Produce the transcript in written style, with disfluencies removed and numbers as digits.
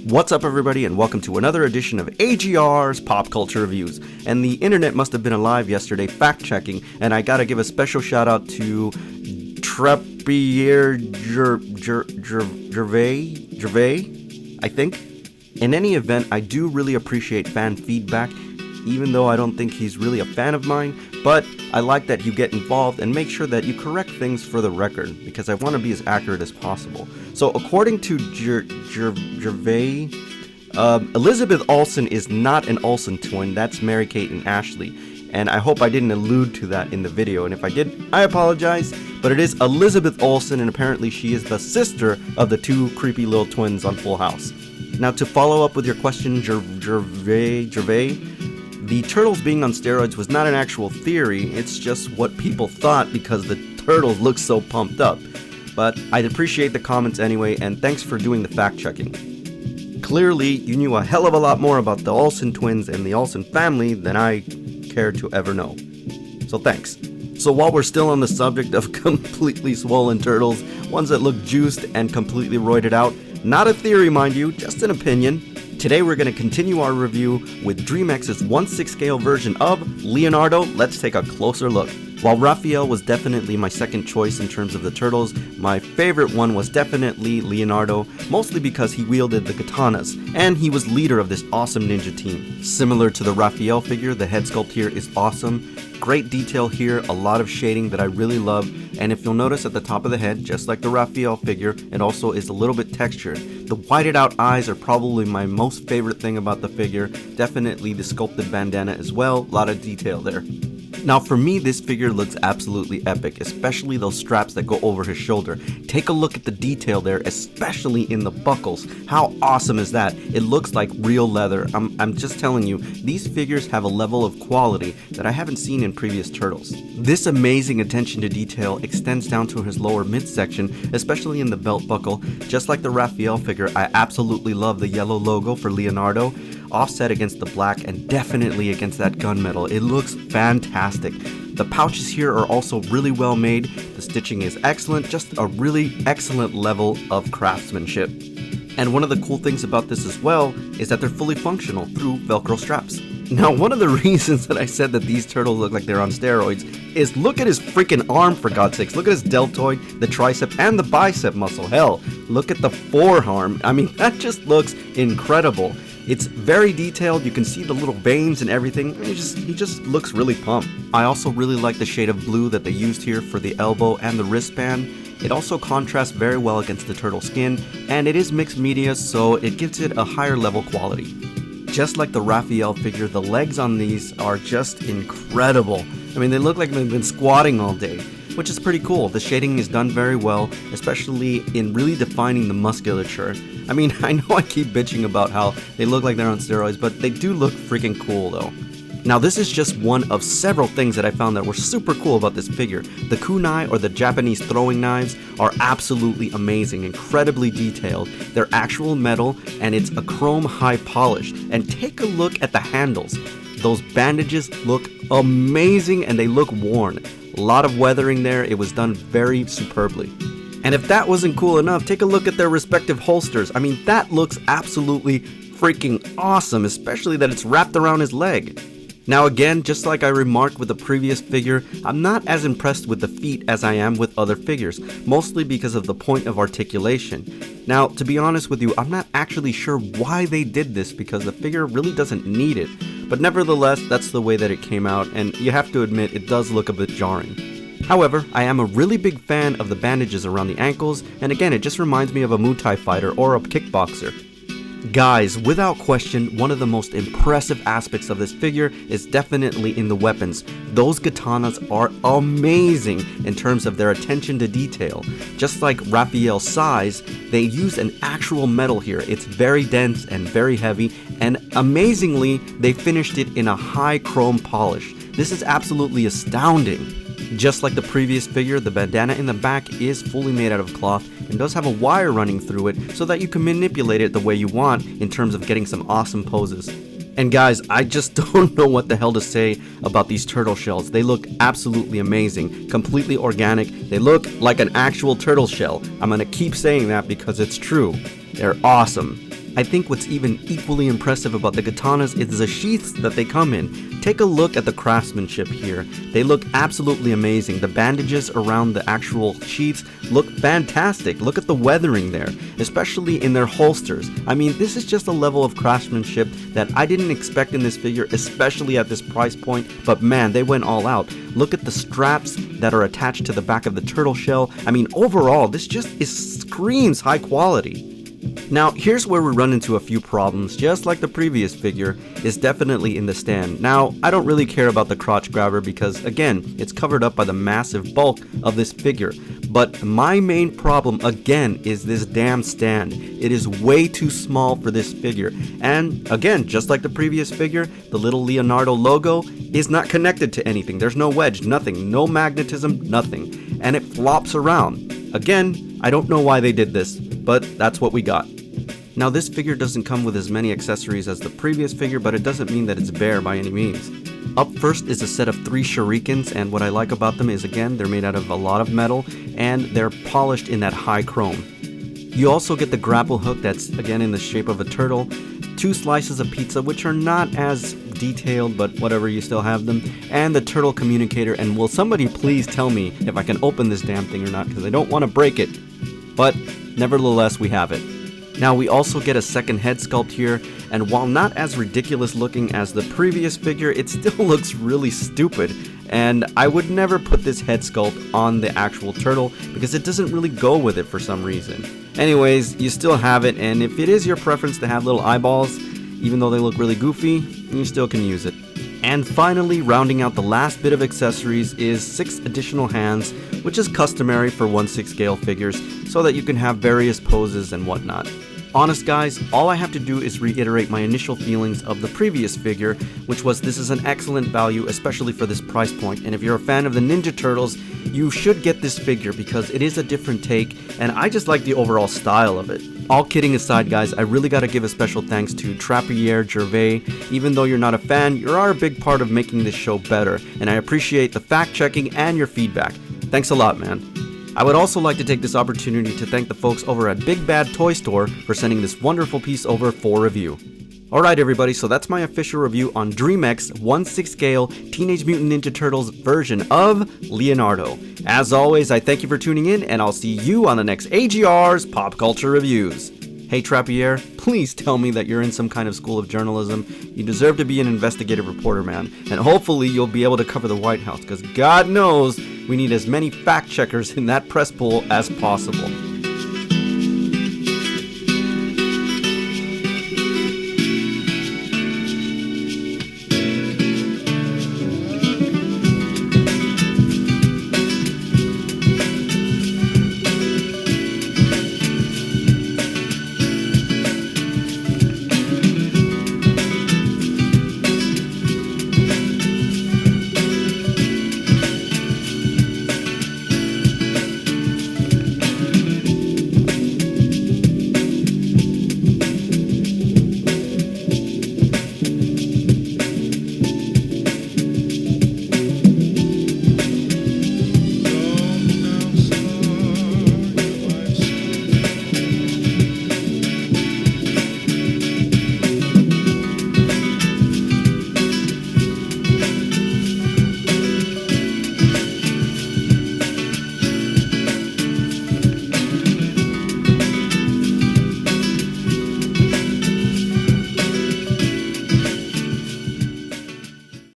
What's up everybody and welcome to another edition of AGR's Pop Culture Reviews. And the internet must have been alive yesterday fact checking, and I gotta give a special shout out to Trepier Gervais, I think. In any event, I do really appreciate fan feedback, even though I don't think he's really a fan of mine, but I like that you get involved and make sure that you correct things for the record, because I want to be as accurate as possible. So according to Gervais, Elizabeth Olsen is not an Olsen twin, that's Mary-Kate and Ashley, and I hope I didn't allude to that in the video, and if I did, I apologize, but it is Elizabeth Olsen, and apparently she is the sister of the two creepy little twins on Full House. Now to follow up with your question, Gervais, the turtles being on steroids was not an actual theory, it's just what people thought because the turtles look so pumped up. But I'd appreciate the comments anyway, and thanks for doing the fact checking. Clearly, you knew a hell of a lot more about the Olsen twins and the Olsen family than I care to ever know. So thanks. So while we're still on the subject of completely swollen turtles, ones that look juiced and completely roided out, not a theory mind you, just an opinion, today we're going to continue our review with DreamEX's 1/6 scale version of Leonardo. Let's take a closer look. While Raphael was definitely my second choice in terms of the turtles, my favorite one was definitely Leonardo, mostly because he wielded the katanas, and he was leader of this awesome ninja team. Similar to the Raphael figure, the head sculpt here is awesome. Great detail here, a lot of shading that I really love, and if you'll notice at the top of the head, just like the Raphael figure, it also is a little bit textured. The whited out eyes are probably my most favorite thing about the figure, definitely the sculpted bandana as well, a lot of detail there. Now for me, this figure looks absolutely epic, especially those straps that go over his shoulder. Take a look at the detail there, especially in the buckles. How awesome is that? It looks like real leather. I'm just telling you, these figures have a level of quality that I haven't seen in previous turtles. This amazing attention to detail extends down to his lower midsection, especially in the belt buckle. Just like the Raphael figure, I absolutely love the yellow logo for Leonardo, offset against the black and definitely against that gunmetal. It looks fantastic. The pouches here are also really well made, the stitching is excellent, just a really excellent level of craftsmanship. And one of the cool things about this as well is that they're fully functional through Velcro straps. Now one of the reasons that I said that these turtles look like they're on steroids is look at his freaking arm, for God's sakes. Look at his deltoid, the tricep, and the bicep muscle. Hell, look at the forearm. I mean, that just looks incredible. It's very detailed, you can see the little veins and everything, he just looks really pumped. I also really like the shade of blue that they used here for the elbow and the wristband. It also contrasts very well against the turtle skin, and it is mixed media, so it gives it a higher level quality. Just like the Raphael figure, the legs on these are just incredible. I mean, they look like they've been squatting all day, which is pretty cool. The shading is done very well, especially in really defining the musculature. I mean, I know I keep bitching about how they look like they're on steroids, but they do look freaking cool though. Now this is just one of several things that I found that were super cool about this figure. The kunai, or the Japanese throwing knives, are absolutely amazing, incredibly detailed. They're actual metal and it's a chrome high polish. And take a look at the handles. Those bandages look amazing and they look worn. A lot of weathering there, it was done very superbly. And if that wasn't cool enough, take a look at their respective holsters. I mean, that looks absolutely freaking awesome, especially that it's wrapped around his leg. Now again, just like I remarked with the previous figure, I'm not as impressed with the feet as I am with other figures, mostly because of the point of articulation. Now, to be honest with you, I'm not actually sure why they did this because the figure really doesn't need it. But nevertheless, that's the way that it came out, and you have to admit it does look a bit jarring. However, I am a really big fan of the bandages around the ankles, and again, it just reminds me of a Muay Thai fighter or a kickboxer. Guys, without question, one of the most impressive aspects of this figure is definitely in the weapons. Those katanas are amazing in terms of their attention to detail. Just like Raphael's size, they use an actual metal here. It's very dense and very heavy, and amazingly, they finished it in a high chrome polish. This is absolutely astounding. Just like the previous figure, the bandana in the back is fully made out of cloth and does have a wire running through it so that you can manipulate it the way you want in terms of getting some awesome poses. And guys, I just don't know what the hell to say about these turtle shells. They look absolutely amazing, completely organic. They look like an actual turtle shell. I'm gonna keep saying that because it's true. They're awesome. I think what's even equally impressive about the katanas is the sheaths that they come in. Take a look at the craftsmanship here. They look absolutely amazing. The bandages around the actual sheaths look fantastic. Look at the weathering there, especially in their holsters. I mean, this is just a level of craftsmanship that I didn't expect in this figure, especially at this price point, but man, they went all out. Look at the straps that are attached to the back of the turtle shell. I mean, overall, this just screams high quality. Now, here's where we run into a few problems. Just like the previous figure, is definitely in the stand. Now, I don't really care about the crotch grabber because, again, it's covered up by the massive bulk of this figure. But my main problem, again, is this damn stand. It is way too small for this figure. And, again, just like the previous figure, the little Leonardo logo is not connected to anything. There's no wedge, nothing, no magnetism, nothing. And it flops around. Again, I don't know why they did this, but that's what we got. Now, this figure doesn't come with as many accessories as the previous figure, but it doesn't mean that it's bare by any means. Up first is a set of 3 shurikens, and what I like about them is, again, they're made out of a lot of metal, and they're polished in that high chrome. You also get the grapple hook that's, again, in the shape of a turtle, 2 slices of pizza, which are not as detailed, but whatever, you still have them, and the turtle communicator. And will somebody please tell me if I can open this damn thing or not, because I don't want to break it. But nevertheless, we have it. Now, we also get a second head sculpt here, and while not as ridiculous looking as the previous figure, it still looks really stupid, and I would never put this head sculpt on the actual turtle because it doesn't really go with it for some reason. Anyways, you still have it, and if it is your preference to have little eyeballs, even though they look really goofy, you still can use it. And finally, rounding out the last bit of accessories is 6 additional hands, which is customary for 1/6 scale figures, so that you can have various poses and whatnot. Honest guys, all I have to do is reiterate my initial feelings of the previous figure, which was this is an excellent value, especially for this price point, and if you're a fan of the Ninja Turtles, you should get this figure because it is a different take, and I just like the overall style of it. All kidding aside guys, I really gotta give a special thanks to Trappier Gervais. Even though you're not a fan, you are a big part of making this show better, and I appreciate the fact checking and your feedback. Thanks a lot, man. I would also like to take this opportunity to thank the folks over at Big Bad Toy Store for sending this wonderful piece over for review. Alright everybody, so that's my official review on DreamEX 1/6 scale Teenage Mutant Ninja Turtles version of Leonardo. As always, I thank you for tuning in, and I'll see you on the next AGR's Pop Culture Reviews. Hey Trappier, please tell me that you're in some kind of school of journalism. You deserve to be an investigative reporter, man. And hopefully you'll be able to cover the White House, because God knows we need as many fact checkers in that press pool as possible.